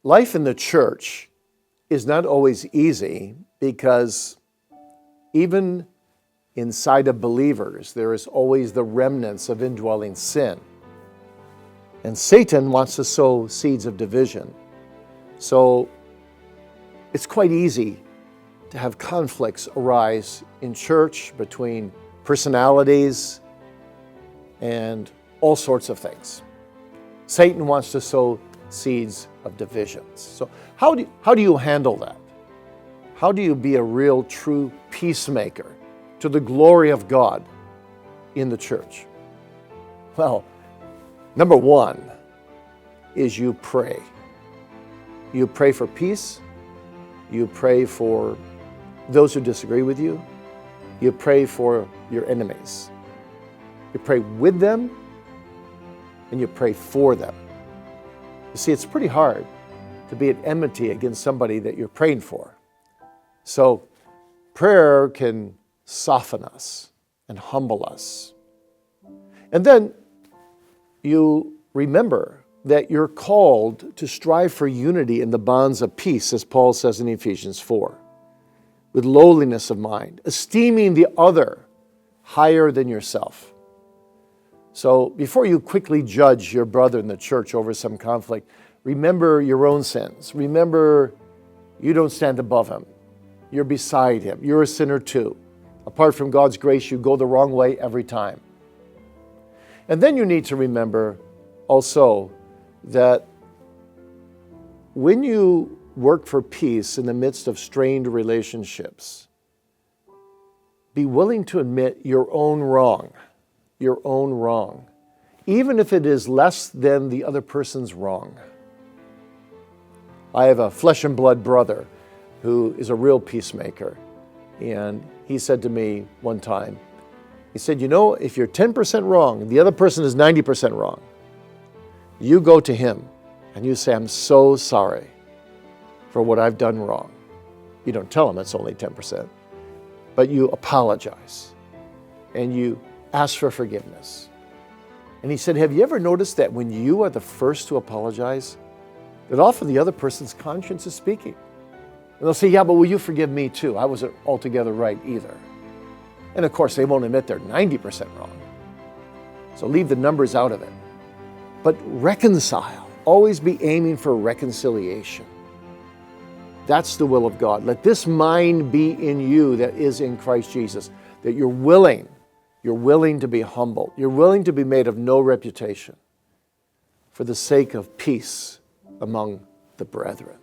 Life in the church is not always easy because even inside of believers, there is always the remnants of indwelling sin. And Satan wants to sow seeds of division. So it's quite easy to have conflicts arise in church between personalities and all sorts of things. Satan wants to sow seeds of divisions. So how do you handle that? How do you be a real, true peacemaker to the glory of God in the church? Well, number one is you pray. You pray for peace. You pray for those who disagree with you. You pray for your enemies. You pray with them and you pray for them. You see, it's pretty hard to be at enmity against somebody that you're praying for. So prayer can soften us and humble us. And then you remember that you're called to strive for unity in the bonds of peace, as Paul says in Ephesians 4, with lowliness of mind, esteeming the other higher than yourself. So before you quickly judge your brother in the church over some conflict, remember your own sins. Remember you don't stand above him. You're beside him. You're a sinner too. Apart from God's grace, you go the wrong way every time. And then you need to remember also that when you work for peace in the midst of strained relationships, be willing to admit your own wrong, even if it is less than the other person's wrong. I have a flesh and blood brother who is a real peacemaker, and he said to me one time, he said, if you're 10% wrong and the other person is 90% wrong, you go to him and you say, I'm so sorry for what I've done wrong. You don't tell him it's only 10%, but you apologize and you ask for forgiveness. And he said, have you ever noticed that when you are the first to apologize, that often the other person's conscience is speaking? And they'll say, yeah, but will you forgive me too? I wasn't altogether right either. And of course, they won't admit they're 90% wrong. So leave the numbers out of it. But reconcile. Always be aiming for reconciliation. That's the will of God. Let this mind be in you that is in Christ Jesus, that you're willing to be humbled. You're willing to be made of no reputation for the sake of peace among the brethren.